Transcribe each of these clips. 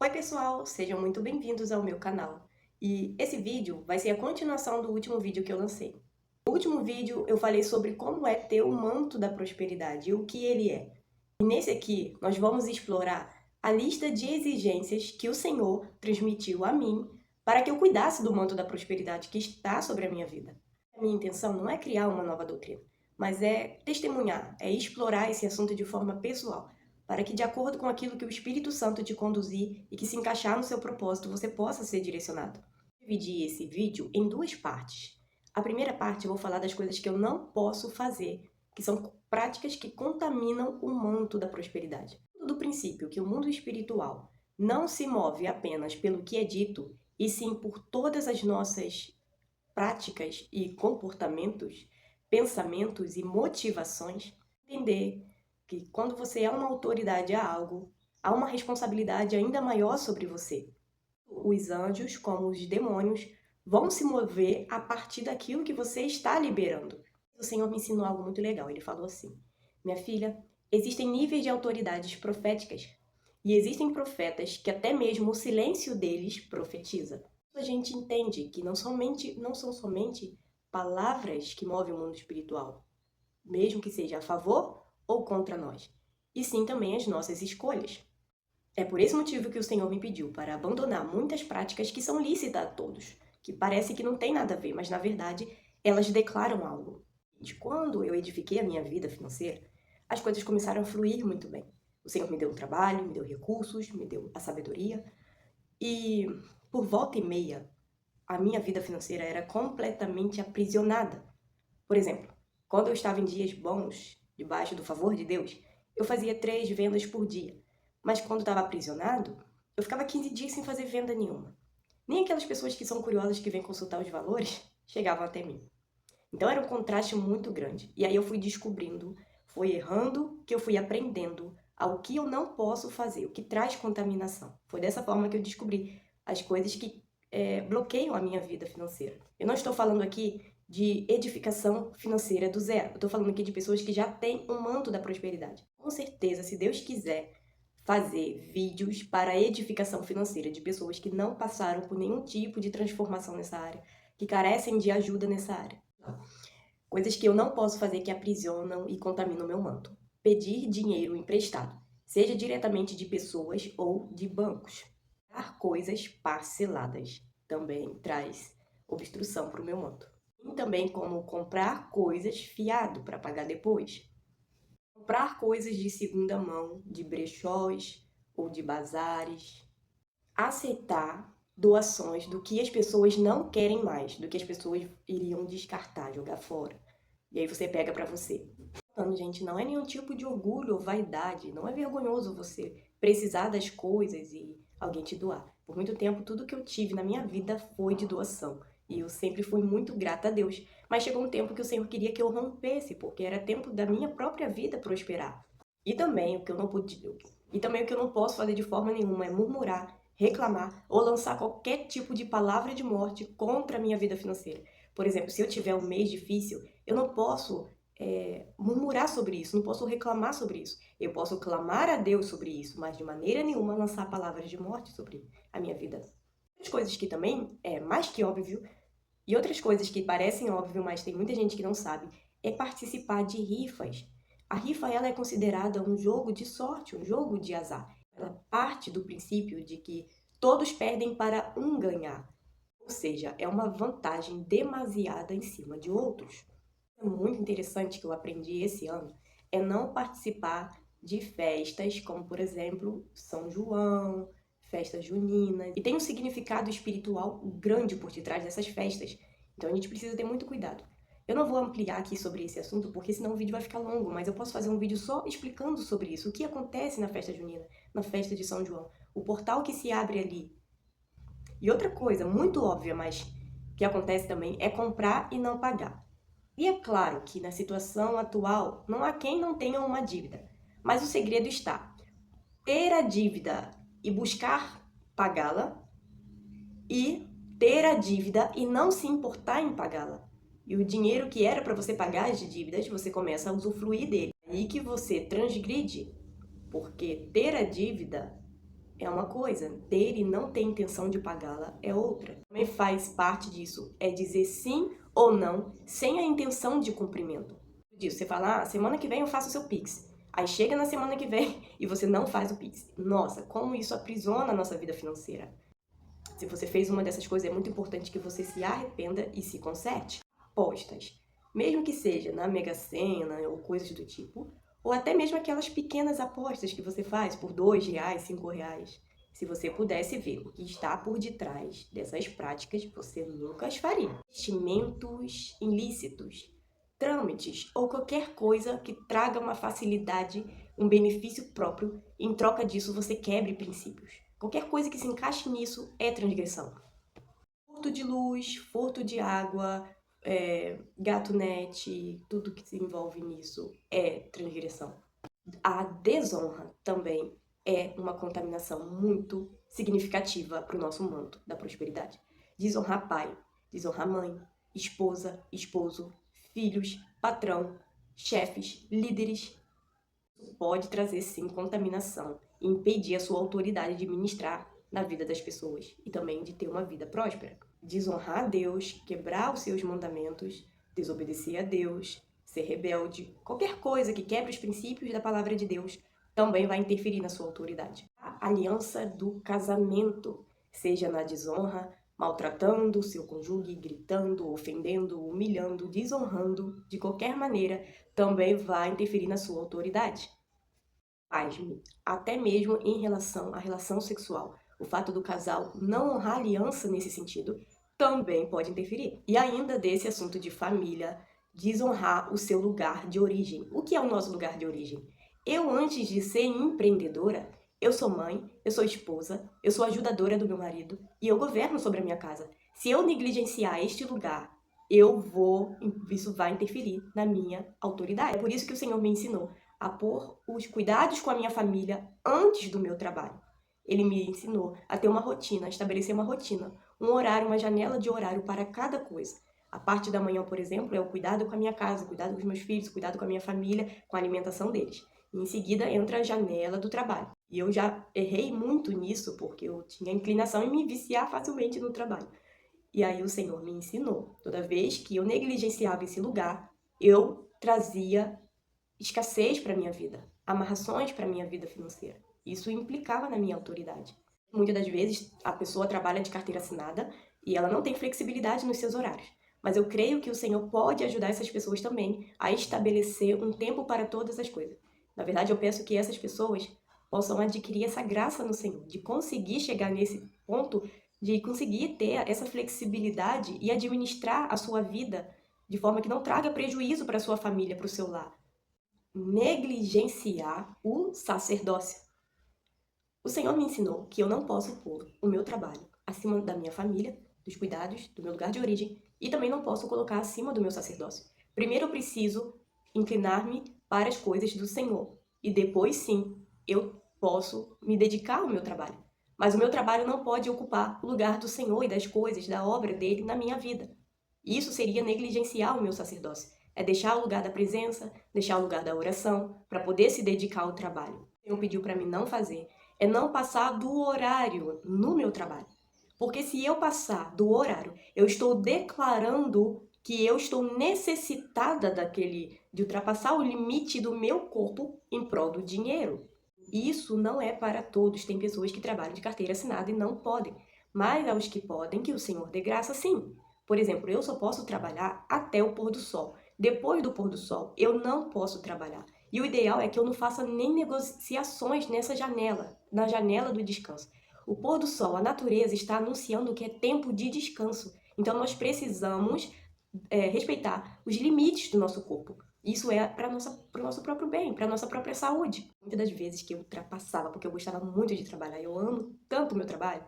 Oi pessoal, sejam muito bem-vindos ao meu canal. E esse vídeo vai ser a continuação do último vídeo que eu lancei. No último vídeo eu falei sobre como é ter o manto da prosperidade e o que ele é. E nesse aqui nós vamos explorar a lista de exigências que o Senhor transmitiu a mim para que eu cuidasse do manto da prosperidade que está sobre a minha vida. A minha intenção não é criar uma nova doutrina, mas é testemunhar, é explorar esse assunto de forma pessoal, para que, de acordo com aquilo que o Espírito Santo te conduzir e que se encaixar no seu propósito, você possa ser direcionado. Eu dividi esse vídeo em duas partes. A primeira parte eu vou falar das coisas que eu não posso fazer, que são práticas que contaminam o manto da prosperidade. Do princípio que o mundo espiritual não se move apenas pelo que é dito, e sim por todas as nossas práticas e comportamentos, pensamentos e motivações, entender que quando você é uma autoridade a algo, há uma responsabilidade ainda maior sobre você. Os anjos, como os demônios, vão se mover a partir daquilo que você está liberando. O Senhor me ensinou algo muito legal. Ele falou assim: minha filha, existem níveis de autoridades proféticas e existem profetas que até mesmo o silêncio deles profetiza. A gente entende que não são somente palavras que movem o mundo espiritual, mesmo que seja a favor ou contra nós, e sim também as nossas escolhas. É por esse motivo que o Senhor me pediu para abandonar muitas práticas que são lícitas a todos, que parece que não tem nada a ver, mas na verdade elas declaram algo. De quando eu edifiquei a minha vida financeira, as coisas começaram a fluir muito bem. O Senhor me deu um trabalho, me deu recursos, me deu a sabedoria, e por volta e meia, a minha vida financeira era completamente aprisionada. Por exemplo, quando eu estava em dias bons, debaixo do favor de Deus, eu fazia 3 vendas por dia. Mas quando estava aprisionado, eu ficava 15 dias sem fazer venda nenhuma. Nem aquelas pessoas que são curiosas que vêm consultar os valores chegavam até mim. Então era um contraste muito grande. E aí eu fui descobrindo, fui errando, que eu fui aprendendo ao que eu não posso fazer, o que traz contaminação. Foi dessa forma que eu descobri as coisas que bloqueiam a minha vida financeira. Eu não estou falando aqui de edificação financeira do zero. Eu estou falando aqui de pessoas que já têm um manto da prosperidade. Com certeza, se Deus quiser fazer vídeos para a edificação financeira de pessoas que não passaram por nenhum tipo de transformação nessa área, que carecem de ajuda nessa área. Coisas que eu não posso fazer que aprisionam e contaminam meu manto. Pedir dinheiro emprestado, seja diretamente de pessoas ou de bancos. Dar coisas parceladas também traz obstrução para o meu manto. E também como comprar coisas fiado para pagar depois. Comprar coisas de segunda mão, de brechós ou de bazares. Aceitar doações do que as pessoas não querem mais, do que as pessoas iriam descartar, jogar fora. E aí você pega para você. Então, gente, não é nenhum tipo de orgulho ou vaidade, não é vergonhoso você precisar das coisas e alguém te doar. Por muito tempo, tudo que eu tive na minha vida foi de doação. E eu sempre fui muito grata a Deus. Mas chegou um tempo que o Senhor queria que eu rompesse, porque era tempo da minha própria vida prosperar. E também o que eu não podia, e também o que eu não posso fazer de forma nenhuma é murmurar, reclamar ou lançar qualquer tipo de palavra de morte contra a minha vida financeira. Por exemplo, se eu tiver um mês difícil, eu não posso murmurar sobre isso, não posso reclamar sobre isso. Eu posso clamar a Deus sobre isso, mas de maneira nenhuma lançar palavras de morte sobre a minha vida. Outras coisas que também é mais que óbvio, e outras coisas que parecem óbvio, mas tem muita gente que não sabe, é participar de rifas. A rifa ela é considerada um jogo de sorte, um jogo de azar. Ela parte do princípio de que todos perdem para um ganhar. Ou seja, é uma vantagem demasiada em cima de outros. Muito interessante que eu aprendi esse ano é não participar de festas como, por exemplo, São João, festas juninas. E tem um significado espiritual grande por detrás dessas festas. Então a gente precisa ter muito cuidado. Eu não vou ampliar aqui sobre esse assunto, porque senão o vídeo vai ficar longo, mas eu posso fazer um vídeo só explicando sobre isso. O que acontece na festa junina, na festa de São João. O portal que se abre ali. E outra coisa muito óbvia, mas que acontece também, é comprar e não pagar. E é claro que na situação atual não há quem não tenha uma dívida, mas o segredo está ter a dívida e buscar pagá-la e ter a dívida e não se importar em pagá-la. E o dinheiro que era para você pagar as dívidas, você começa a usufruir dele. Aí que você transgride, porque ter a dívida é uma coisa, ter e não ter intenção de pagá-la é outra. Também faz parte disso, é dizer sim ou não, sem a intenção de cumprimento. Disso, você fala, semana que vem eu faço o seu Pix. Aí chega na semana que vem e você não faz o Pix. Nossa, como isso aprisiona a nossa vida financeira. Se você fez uma dessas coisas, é muito importante que você se arrependa e se conserte. Apostas, mesmo que seja na Mega Sena ou coisas do tipo, ou até mesmo aquelas pequenas apostas que você faz por R$ 2, R$ 5. Se você pudesse ver o que está por detrás dessas práticas, você nunca as faria. Investimentos ilícitos, trâmites ou qualquer coisa que traga uma facilidade, um benefício próprio, em troca disso você quebre princípios. Qualquer coisa que se encaixe nisso é transgressão. Furto de luz, furto de água, gato net, tudo que se envolve nisso é transgressão. A desonra também é uma contaminação muito significativa para o nosso manto da prosperidade. Desonrar pai, desonrar mãe, esposa, esposo, filhos, patrão, chefes, líderes, pode trazer sim contaminação e impedir a sua autoridade de ministrar na vida das pessoas e também de ter uma vida próspera. Desonrar a Deus, quebrar os seus mandamentos, desobedecer a Deus, ser rebelde, qualquer coisa que quebre os princípios da palavra de Deus também vai interferir na sua autoridade. A aliança do casamento, seja na desonra, maltratando o seu cônjuge, gritando, ofendendo, humilhando, desonrando, de qualquer maneira, também vai interferir na sua autoridade. Pasme, até mesmo em relação à relação sexual. O fato do casal não honrar a aliança nesse sentido também pode interferir. E ainda desse assunto de família, desonrar o seu lugar de origem. O que é o nosso lugar de origem? Eu, antes de ser empreendedora, eu sou mãe, eu sou esposa, eu sou ajudadora do meu marido e eu governo sobre a minha casa. Se eu negligenciar este lugar, isso vai interferir na minha autoridade. É por isso que o Senhor me ensinou a pôr os cuidados com a minha família antes do meu trabalho. Ele me ensinou a ter uma rotina, a estabelecer uma rotina, um horário, uma janela de horário para cada coisa. A parte da manhã, por exemplo, é o cuidado com a minha casa, o cuidado com os meus filhos, o cuidado com a minha família, com a alimentação deles. E em seguida entra a janela do trabalho. E eu já errei muito nisso, porque eu tinha inclinação em me viciar facilmente no trabalho. E aí o Senhor me ensinou. Toda vez que eu negligenciava esse lugar, eu trazia escassez para minha vida, amarrações para minha vida financeira. Isso implicava na minha autoridade. Muitas das vezes a pessoa trabalha de carteira assinada e ela não tem flexibilidade nos seus horários. Mas eu creio que o Senhor pode ajudar essas pessoas também a estabelecer um tempo para todas as coisas. Na verdade, eu peço que essas pessoas possam adquirir essa graça no Senhor, de conseguir chegar nesse ponto, de conseguir ter essa flexibilidade e administrar a sua vida de forma que não traga prejuízo para a sua família, para o seu lar. Negligenciar o sacerdócio. O Senhor me ensinou que eu não posso pôr o meu trabalho acima da minha família, dos cuidados, do meu lugar de origem, e também não posso colocar acima do meu sacerdócio. Primeiro eu preciso inclinar-me para as coisas do Senhor, e depois sim, eu posso me dedicar ao meu trabalho. Mas o meu trabalho não pode ocupar o lugar do Senhor e das coisas, da obra dele na minha vida. Isso seria negligenciar o meu sacerdócio. É deixar o lugar da presença, deixar o lugar da oração, para poder se dedicar ao trabalho. O Senhor pediu para mim não fazer, é não passar do horário no meu trabalho. Porque se eu passar do horário, eu estou declarando que eu estou necessitada de ultrapassar o limite do meu corpo em prol do dinheiro. Isso não é para todos. Tem pessoas que trabalham de carteira assinada e não podem. Mas aos que podem, que o Senhor dê graça, sim. Por exemplo, eu só posso trabalhar até o pôr do sol. Depois do pôr do sol, eu não posso trabalhar. E o ideal é que eu não faça nem negociações nessa janela, na janela do descanso. O pôr do sol, a natureza está anunciando que é tempo de descanso. Então nós precisamos respeitar os limites do nosso corpo. Isso é para o nosso próprio bem, para a nossa própria saúde. Muitas das vezes que eu ultrapassava, porque eu gostava muito de trabalhar, eu amo tanto o meu trabalho,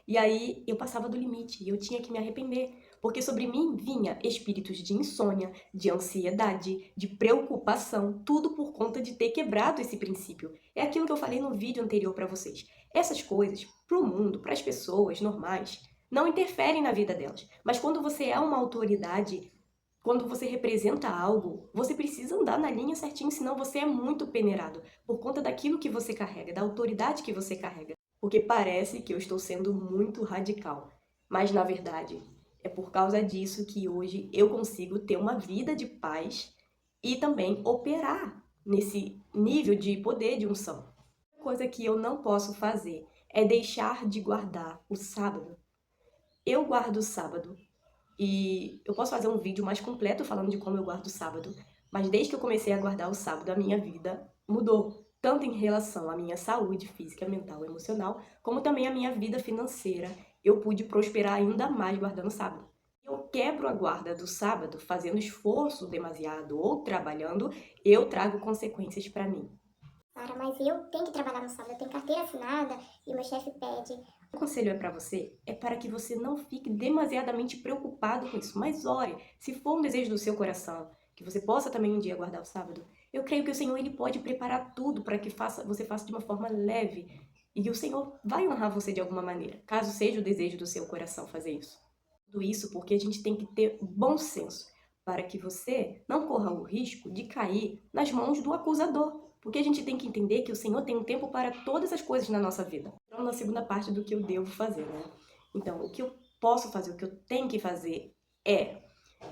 e aí eu passava do limite e eu tinha que me arrepender, porque sobre mim vinha espíritos de insônia, de ansiedade, de preocupação, tudo por conta de ter quebrado esse princípio. É aquilo que eu falei no vídeo anterior para vocês. Essas coisas, para o mundo, para as pessoas normais, não interferem na vida delas. Mas quando você é uma autoridade, quando você representa algo, você precisa andar na linha certinho, senão você é muito peneirado por conta daquilo que você carrega, da autoridade que você carrega. porque parece que eu estou sendo muito radical. Mas, na verdade, é por causa disso que hoje eu consigo ter uma vida de paz e também operar nesse nível de poder de unção. Coisa que eu não posso fazer é deixar de guardar o sábado. Eu guardo o sábado e eu posso fazer um vídeo mais completo falando de como eu guardo o sábado, mas desde que eu comecei a guardar o sábado, a minha vida mudou, tanto em relação à minha saúde física, mental, emocional, como também a minha vida financeira. Eu pude prosperar ainda mais guardando o sábado. Eu quebro a guarda do sábado fazendo esforço demasiado ou trabalhando, eu trago consequências para mim. Cara, mas eu tenho que trabalhar no sábado, eu tenho carteira assinada e meu chefe pede. O conselho é para você, é para que você não fique demasiadamente preocupado com isso, mas ore, se for um desejo do seu coração, que você possa também um dia guardar o sábado, eu creio que o Senhor ele pode preparar tudo para que você faça de uma forma leve e o Senhor vai honrar você de alguma maneira, caso seja o desejo do seu coração fazer isso. Tudo isso porque a gente tem que ter bom senso para que você não corra o risco de cair nas mãos do acusador. Porque a gente tem que entender que o Senhor tem um tempo para todas as coisas na nossa vida. Então, na segunda parte do que eu devo fazer, né? Então, o que eu posso fazer, o que eu tenho que fazer é...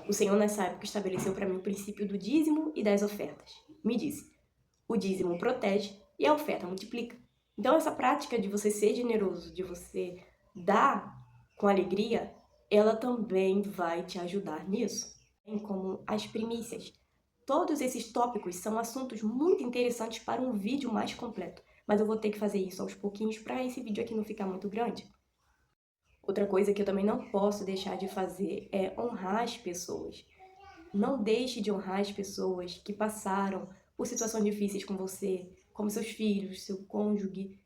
O Senhor, nessa época, estabeleceu para mim o princípio do dízimo e das ofertas. Me disse, o dízimo protege e a oferta multiplica. Então, essa prática de você ser generoso, de você dar com alegria, ela também vai te ajudar nisso. Como as primícias. Todos esses tópicos são assuntos muito interessantes para um vídeo mais completo, mas eu vou ter que fazer isso aos pouquinhos para esse vídeo aqui não ficar muito grande. Outra coisa que eu também não posso deixar de fazer é honrar as pessoas. Não deixe de honrar as pessoas que passaram por situações difíceis com você, como seus filhos, seu cônjuge,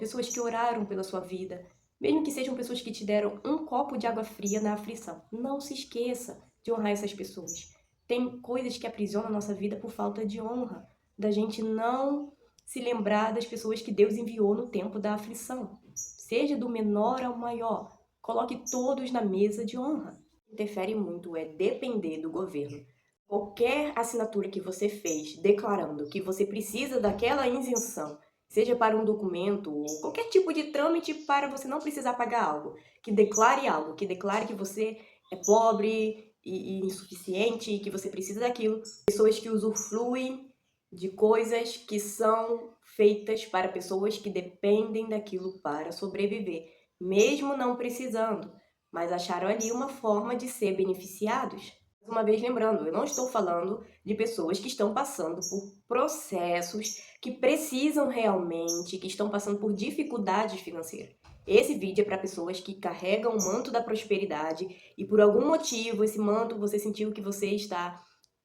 pessoas que oraram pela sua vida, mesmo que sejam pessoas que te deram um copo de água fria na aflição. Não se esqueça de honrar essas pessoas. Tem coisas que aprisionam a nossa vida por falta de honra, da gente não se lembrar das pessoas que Deus enviou no tempo da aflição. Seja do menor ao maior, coloque todos na mesa de honra. Interfere muito é depender do governo. Qualquer assinatura que você fez declarando que você precisa daquela isenção, seja para um documento ou qualquer tipo de trâmite para você não precisar pagar algo, que declare que você é pobre e insuficiente e que você precisa daquilo. Pessoas que usufruem de coisas que são feitas para pessoas que dependem daquilo para sobreviver, mesmo não precisando, mas acharam ali uma forma de ser beneficiados. Mais uma vez lembrando, eu não estou falando de pessoas que estão passando por processos que precisam realmente, que estão passando por dificuldades financeiras. Esse vídeo é para pessoas que carregam o manto da prosperidade e por algum motivo esse manto você sentiu que você está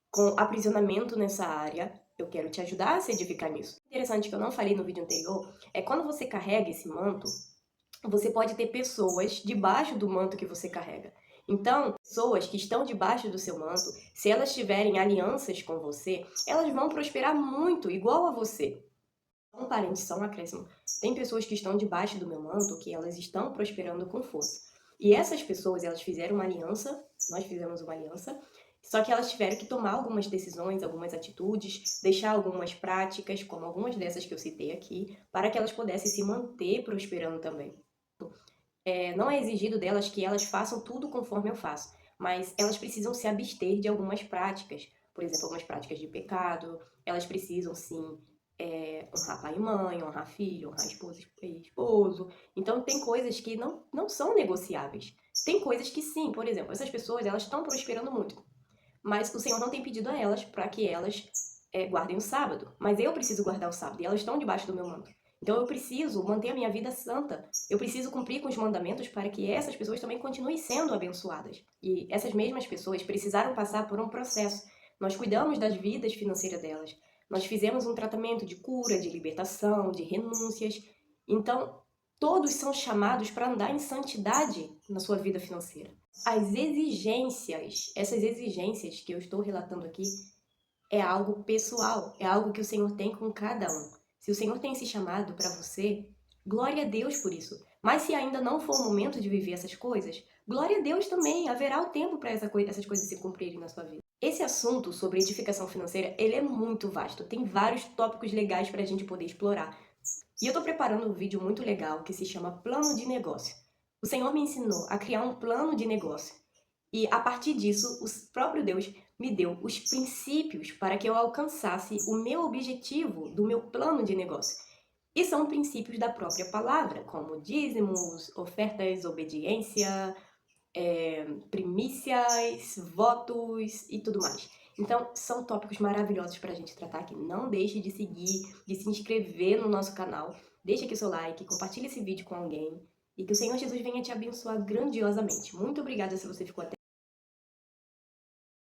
com aprisionamento nessa área. Eu quero te ajudar a se edificar nisso. Interessante que eu não falei no vídeo anterior é quando você carrega esse manto, você pode ter pessoas debaixo do manto que você carrega. Então, pessoas que estão debaixo do seu manto, se elas tiverem alianças com você, elas vão prosperar muito, igual a você. Um parente, só um acréscimo. Tem pessoas que estão debaixo do meu manto que elas estão prosperando com força. E essas pessoas, elas fizeram uma aliança, nós fizemos uma aliança, só que elas tiveram que tomar algumas decisões, algumas atitudes, deixar algumas práticas, como algumas dessas que eu citei aqui, para que elas pudessem se manter prosperando também. Não é exigido delas que elas façam tudo conforme eu faço, mas elas precisam se abster de algumas práticas, por exemplo, algumas práticas de pecado, elas precisam sim honrar pai e mãe, honrar filho, honrar esposa e esposo. Então tem coisas que não são negociáveis. Tem coisas que sim, por exemplo, essas pessoas elas estão prosperando muito, mas o Senhor não tem pedido a elas para que elas guardem o sábado, mas eu preciso guardar o sábado e elas estão debaixo do meu manto. Então eu preciso manter a minha vida santa, eu preciso cumprir com os mandamentos para que essas pessoas também continuem sendo abençoadas. E essas mesmas pessoas precisaram passar por um processo. Nós cuidamos das vidas financeiras delas, nós fizemos um tratamento de cura, de libertação, de renúncias. Então, todos são chamados para andar em santidade na sua vida financeira. As exigências, essas exigências que eu estou relatando aqui, é algo pessoal, é algo que o Senhor tem com cada um. Se o Senhor tem esse chamado para você, glória a Deus por isso. Mas se ainda não for o momento de viver essas coisas, glória a Deus também, haverá o tempo para essas coisas se cumprirem na sua vida. Esse assunto sobre edificação financeira, ele é muito vasto, tem vários tópicos legais para a gente poder explorar. E eu tô preparando um vídeo muito legal que se chama Plano de Negócio. O Senhor me ensinou a criar um plano de negócio. E a partir disso, o próprio Deus me deu os princípios para que eu alcançasse o meu objetivo do meu plano de negócio. E são princípios da própria palavra, como dízimos, ofertas, obediência, primícias, votos e tudo mais. Então, são tópicos maravilhosos para a gente tratar aqui. Não deixe de seguir, de se inscrever no nosso canal. Deixe aqui seu like, compartilhe esse vídeo com alguém. E que o Senhor Jesus venha te abençoar grandiosamente. Muito obrigada se você ficou até